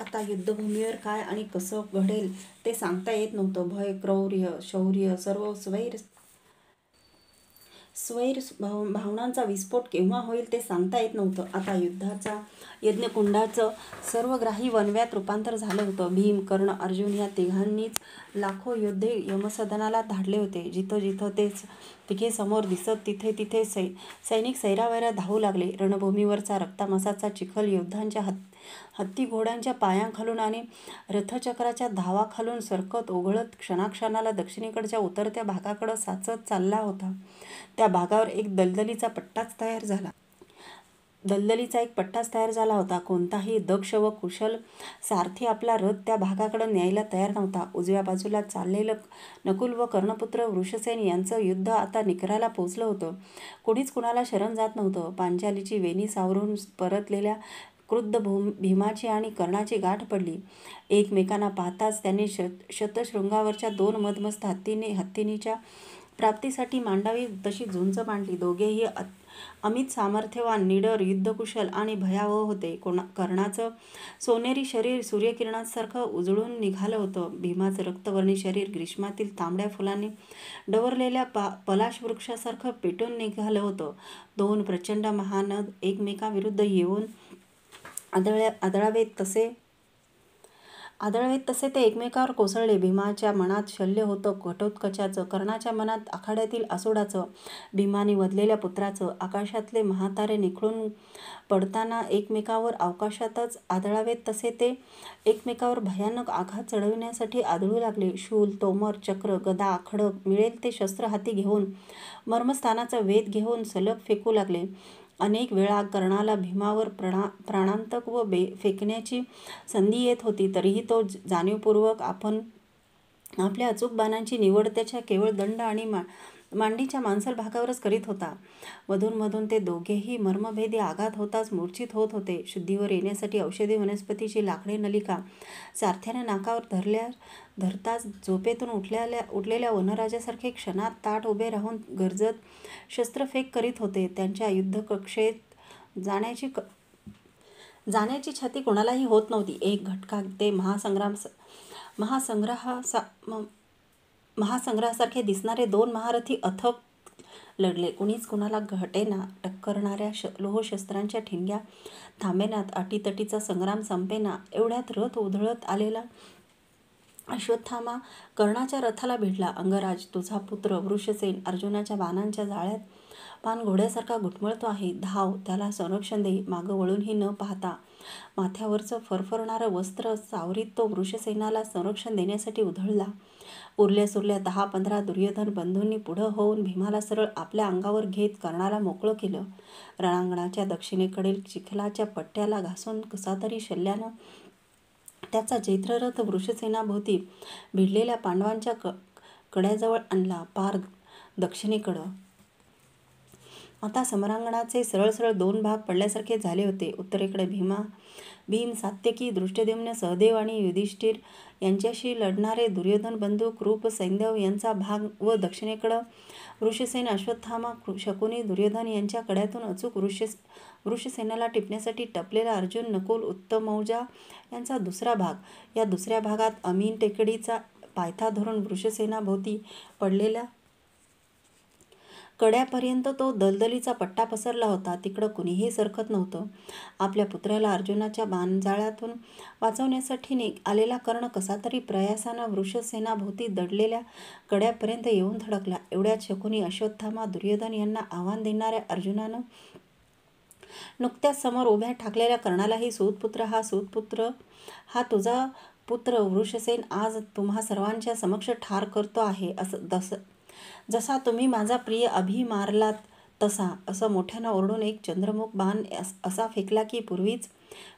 आता युद्धभूमीवर काय आणि कसं घडेल ते सांगता येत नव्हतं. भय, क्रौर्य, शौर्य सर्व स्वैर भावनांचा विस्फोट केव्हा होईल ते सांगता येत नव्हतं. आता युद्धाचा यज्ञकुंडाचं सर्वग्राही वणव्यात रूपांतर झालं होतं. भीम, कर्ण, अर्जुन या तिघांनीच लाखो योद्धे यमसदनाला धाडले होते. जिथं जिथं ते तिघे समोर दिसत तिथे तिथे सैनिक सैरावैरा धावू लागले. रणभूमीवरचा रक्तामासाचा चिखल योद्धांच्या हत्ती घोड्यांच्या पायांखालून आणि रथचक्राच्या धावाखालून सरकत ओघळत क्षणाक्षणाला दक्षिणेकडच्या उतरत्या भागाकडे साचत चालला होता. त्या भागावर एक दलदलीचा एक पट्टाच तयार झाला होता. कोणताही दक्ष व कुशल सारथी आपला रथ त्या भागाकडे न्यायला तयार नव्हता. उजव्या बाजूला चाललेलं नकुल व कर्णपुत्र वृषसेन यांचं युद्ध आता निकराला पोचलं होतं. कुणीच कुणाला शरण जात नव्हतं. पांचालीची वेणी सावरून परतलेल्या क्रुद्ध भीमाची आणि कर्णाची गाठ पडली. एकमेकांना पाहताच त्यांनी शतशृंगावरच्या दोन मदमस्त हत्तीनीच्या प्राप्तीसाठी मांडावी तशी झुंज मांडली. दोघेही अमित सामर्थ्यवान, निडर, युद्धकुशल आणि भयावह होते. कर्णाचं सोनेरी शरीर सूर्यकिरणांसारखं उजळून निघालं होतं. भीमाचं रक्तवर्णी शरीर ग्रीष्मातील तांबड्या फुलांनी डवरलेल्या पलाश वृक्षासारखं पेटून निघालं होतं. दोन प्रचंड महानद एकमेकांविरुद्ध येऊन आदळावेत तसे ते एकमेकावर कोसळले. भीमाच्या मनात शल्य होतं घटोत्कचाचं, कर्णाच्या मनात आखाड्यातील आसुडाचं. भीमाने वधलेल्या पुत्राचं. आकाशातले महातारे निखळून पडताना एकमेकावर अवकाशातच आदळावेत तसे ते एकमेकावर भयानक आघात चढविण्यासाठी आदळू लागले. शूल, तोमर, चक्र, गदा, खडक मिळेल ते शस्त्र हाती घेऊन, मर्मस्थानाचा वेध घेऊन सलग फेकू लागले. अनेक वेळा कर्णाला भीमावर प्राणांतक व फेकण्याची संधी येत होती, तरीही तो जाणीवपूर्वक आपल्या अचूक बाणांची निवड त्याच्या केवळ दंड आणि मांडीच्या मांसल भागावरच करीत होता. मधून ते दोघेही मर्मभेदी आघात होताच मूर्छित होत होते. शुद्धीवर येण्यासाठी औषधी वनस्पतीची लाकडी नलिका सारथ्याने नाकावर धरताच झोपेतून उठलेल्या वनराजासारखे क्षणात ताठ उभे राहून गरजत शस्त्रफेक करीत होते. त्यांच्या युद्धकक्षेत जाण्याची छाती कोणालाही होत नव्हती. एक घटका ते महासंग्रहासारखे दिसणारे दोन महारथी अथक लढले. कुणीच कुणाला घटेना. टक्करणाऱ्या लोहशस्त्रांच्या ठिणग्या थांबेनात. अटीतटीचा संग्राम संपेना. एवढ्यात रथ उधळत आलेला अश्वत्थामा कर्णाच्या रथाला भिडला. अंगराज, तुझा पुत्र वृषसेन अर्जुनाच्या बाणांच्या जाळ्यात पान घोड्यासारखा घुटमळतो आहे. धाव, त्याला संरक्षण दे. मागं वळूनही न पाहता माथ्यावरचं फरफरणारं वस्त्र सावरीत तो वृषसेनाला संरक्षण देण्यासाठी उधळला. उरल्या 10-15 दुर्योधन बंधूंनी पुढं होऊन भीमाला सरळ आपल्या अंगावर घेत कर्णाला मोकळं केलं. रणांगणाच्या दक्षिणेकडील चिखलाच्या पट्ट्याला घासून कसातरी शल्ल्यानं त्याचा जैत्ररथ वृषसेनाभोवती भिडलेल्या पांडवांच्या कड्याजवळ आणला, पार दक्षिणेकडं. आता समरांगणाचे सरळ दोन भाग पडल्यासारखे झाले होते. उत्तरेकडे भीम, सात्यकी, दृष्टद्युम्न, सहदेव आणि युधिष्ठिर यांच्याशी लढणारे दुर्योधन बंधू कृप, सैंधव यांचा भाग व दक्षिणेकडं वृषसेन, अश्वत्थामा, शकुनी, दुर्योधन यांच्या कड्यातून अचूक वृषसेनाला टिपण्यासाठी टपलेला अर्जुन, नकुल, उत्तमौजा यांचा दुसरा भाग. या दुसऱ्या भागात अमीन टेकडीचा पायथा धरून वृषसेनाभोवती पडलेल्या कड्यापर्यंत तो दलदलीचा पट्टा पसरला होता. तिकडं कुणीही सरकत नव्हतं. आपल्या पुत्राला अर्जुनाच्या बाणजाळ्यातून वाचवण्यासाठी आलेला कर्ण कसातरी प्रयासानं वृषसेनाभोवती दडलेल्या कड्यापर्यंत येऊन धडकला. एवढ्यात शकुनी, अश्वत्थामा, दुर्योधन यांना आव्हान देणाऱ्या अर्जुनानं नुकत्याच समोर उभ्या ठाकलेल्या कर्णालाही सूतपुत्र हा तुझा पुत्र वृषसेन आज तुम्हा सर्वांच्या समक्ष ठार करतो आहे. जसा तुम्ही माझा प्रिय अभि मारलात तसा, असं मोठ्यानं ओरडून एक चंद्रमुख बाण असा फेकला की पूर्वीच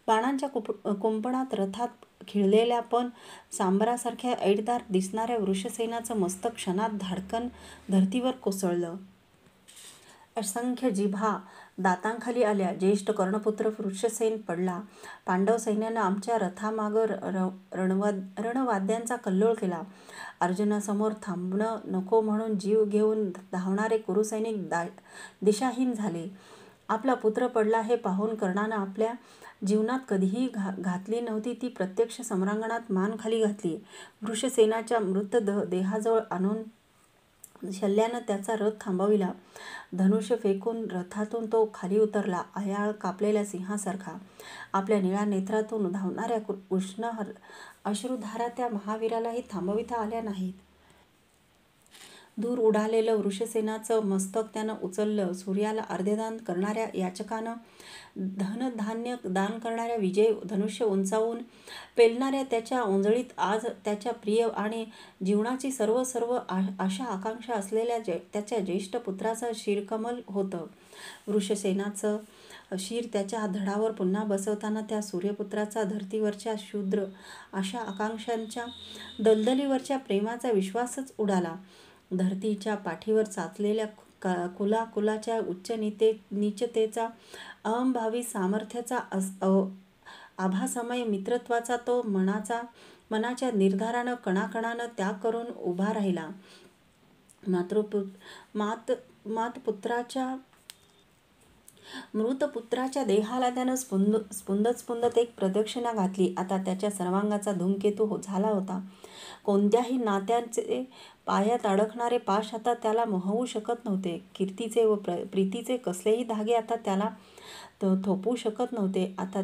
बाणांच्या कुंपणात रथात खिळलेल्या पण सांबरासारख्या ऐटदार दिसणाऱ्या वृषसेनाचं मस्तक क्षणात धाडकन धरतीवर कोसळलं. असंख्य जिभा दातांखाली आल्या. ज्येष्ठ कर्णपुत्र वृषसेन पडला. पांडव सैन्यानं आमच्या रथामागं रणवाद्यांचा कल्लोळ केला. अर्जुनासमोर थांबणं नको म्हणून जीव घेऊन धावणारे कुरुसैनिक दिशाहीन झाले. आपला पुत्र पडला हे पाहून कर्णानं आपल्या जीवनात कधीही घातली नव्हती ती प्रत्यक्ष सम्रांगणात मान खाली घातली. वृषसेनाच्या मृत देहाजवळ आणून शल्यानं त्याचा रथ थांबविला. धनुष्य फेकून रथातून तो खाली उतरला, आयाळ कापलेल्या सिंहासारखा. आपल्या निळ्या नेत्रातून धावणाऱ्या उष्ण अश्रुधारा त्या महावीरालाही थांबविता आल्या नाहीत. दूर उडालेलं वृषसेनाचं मस्तक त्यानं उचललं. सूर्याला अर्ध्यदान करणाऱ्या याचकानं, धनधान्य दान करणाऱ्या विजय धनुष्य उंचावून पेलणाऱ्या त्याच्या ओंजळीत आज त्याच्या प्रिय आणि जीवनाची सर्व आशा आकांक्षा असलेल्या त्याच्या ज्येष्ठ पुत्राचं शिरकमल होतं. वृषसेनाचं शिर त्याच्या धडावर पुन्हा बसवताना त्या सूर्यपुत्राचा धर्तीवरच्या क्षुद्र आशा आकांक्षांच्या दलदलीवरच्या प्रेमाचा विश्वासच उडाला. धरतीच्या पाठीवर चाचलेल्या कुलाकुलाच्या उच्च नीचतेचा, अहंभावी सामर्थ्याचा, आभासमय मित्रत्वाचा तो मनाच्या निर्धारानं कणाकणानं त्याग करून उभा राहिला. मृत पुत्राच्या देहाला त्यानं स्पुंदत एक प्रदक्षिणा घातली. आता त्याच्या सर्वांगाचा धूमकेतू झाला होता. कोणत्याही नात्याचे पायात अडकणारे पाश आता त्याला मोहवू शकत नव्हते. कीर्तीचे व प्रीतीचे कसलेही धागे आता त्याला थोपवू शकत नव्हते. आता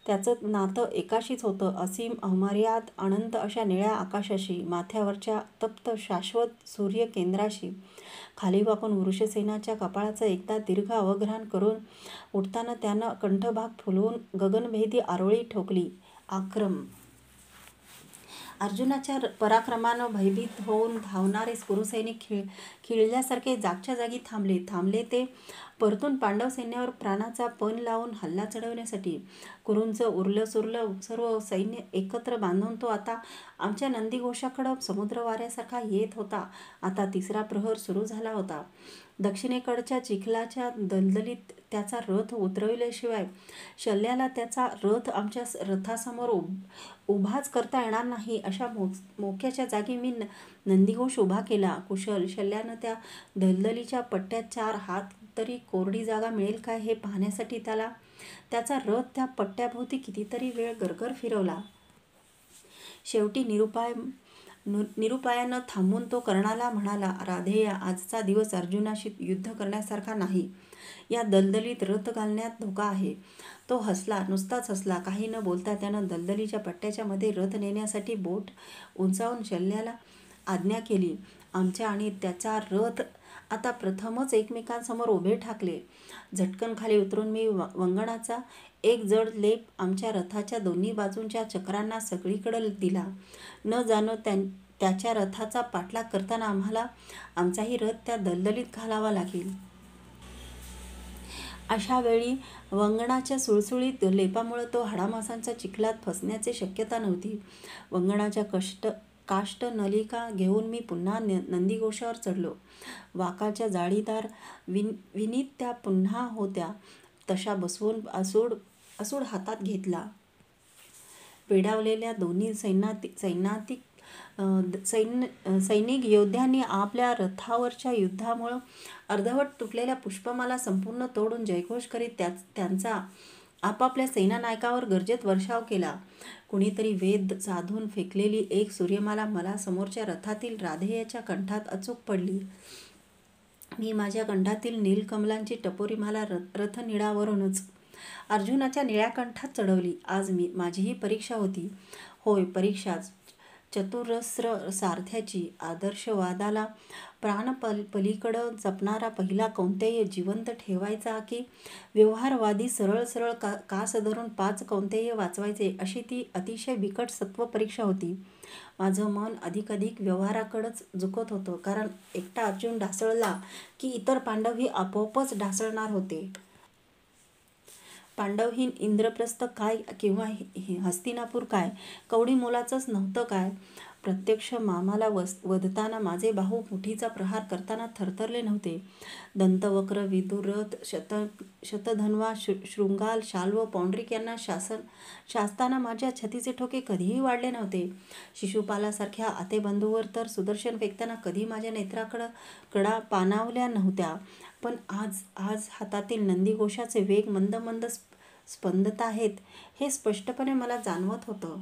त्याचं नातं एकाशीच होतं, असीम, अमर्याद, अनंत अशा निळ्या आकाशाशी, माथ्यावरच्या तप्त शाश्वत सूर्यकेंद्राशी. खाली वाकून वृषसेनाच्या कपाळाचं एकदा दीर्घ अवघ्राण करून उठताना त्यानं कंठभाग फुलवून गगनभेदी आरोळी ठोकली. आक्रम. अर्जुनाच्या पराक्रमानं भयभीत होऊन धावणारे कुरुसैनिक खिळल्यासारखे जागच्या जागी थांबले ते परतून पांडव सैन्यावर प्राणाचा पण लावून हल्ला चढवण्यासाठी. कुरूंचं उरलं सुरलं सर्व सैन्य एकत्र बांधून तो आता आमच्या नंदीघोषाकडं समुद्र वाऱ्यासारखा येत होता. आता तिसरा प्रहर सुरू झाला होता. दक्षिणेकडच्या चिखलाच्या दलदलीत त्याचा रथ उतरविल्याशिवाय शल्याला त्याचा रथ आमच्या रथासमोर उभाच करता येणार नाही. अशा मोक्याच्या जागी मी नंदीघोष उभा केला. कुशल शल्यानं त्या दलदलीच्या पट्ट्यात 4 हात तरी कोरडी जागा मिळेल काय हे पाहण्यासाठी त्याचा रथ त्या पट्ट्याभोवती कितीतरी वेळ गरगर फिरवला. शेवटी निरुपायानं थांबून तो कर्णाला म्हणाला, राधेया, आजचा दिवस अर्जुनाशी युद्ध करण्यासारखा नाही. या दलदलीत रथ घालण्यात धोका आहे. तो हसला, नुसताच हसला. काही न बोलता त्यानं दलदलीच्या पट्ट्याच्या मध्ये रथ नेण्यासाठी बोट उंचावून शल्याला आज्ञा केली. आमच्या आणि त्याचा रथ आता प्रथमच एकमेकांसमोर उभे ठाकले. झटकन खाली उतरून मी वंगणाचा एक जड लेप आमच्या रथाच्या दोन्ही बाजूंच्या चक्रांना सगळीकडे दिला. न जाणो त्याच्या रथाचा पाठलाग करताना आम्हाला आमचाही रथ त्या दलदलीत घालावा लागेल. अशा वेळी वंगणाच्या सुळसुळीत लेपामुळे तो हाडामासांच्या चिखलात फसण्याची शक्यता नव्हती. वंगणाच्या काष्ट नलिका घेऊन मी पुन्हा नंदीघोषावर चढलो. वाकाच्या जाळीदार विनीत त्या पुन्हा होत्या तशा बसवून असूड हातात घेतला. वेडावलेल्या दोन्ही सैनिक योद्ध्यांनी आपल्या रथावरच्या युद्धामुळं अर्धवट तुटलेल्या पुष्पमाला संपूर्ण तोडून जयघोष करीत त्यांचा आपापल्या सेनानायकावर गरजेत वर्षाव केला. कुणीतरी वेद साधून फेकलेली एक सूर्यमाला मला समोरच्या रथातील राधेयाच्या कंठात अचूक पडली. मी माझ्या कंठातील नीलकमलांची टपोरी माला रथनिळावरूनच अर्जुनाच्या निळ्या कंठात चढवली. आज माझीही परीक्षा होती. होय, परीक्षाच. चतुरस्र सारथ्याची. आदर्शवादाला प्राणपलीकडं जपणारा पहिला कौंतेय जिवंत ठेवायचा की व्यवहारवादी सरळ सरळ कास धरून 5 कौंतेय वाचवायचे, अशी ती अतिशय बिकट सत्वपरीक्षा होती. माझं मन अधिकाधिक व्यवहाराकडंच झुकत होतं, कारण एकटा अर्जुन ढासळला की इतर पांडवही आपोआपच ढासळणार होते. पांडवहीन इंद्रप्रस्थ काय किंवा हस्तिनापूर काय कवडी मोलाचंच नव्हतं काय? प्रत्यक्ष मामाला वधताना माझे बाहू मुठीचा प्रहार करताना थरथरले नव्हते. दंतवक्र, विदुरथ, शतधन्वा, शृंगाल, शाल्व, पौंड्रिक यांना शासताना माझ्या छातीचे ठोके कधीही वाढले नव्हते. शिशुपालासारख्या आतेबंधूवर तर सुदर्शन फेकताना कधी माझ्या नेत्राकडा पाणावल्या नव्हत्या. पण आज हातातील नंदीघोषाचे वेग मंद मंद स्पंदत आहेत हे स्पष्टपणे मला जाणवत होतं.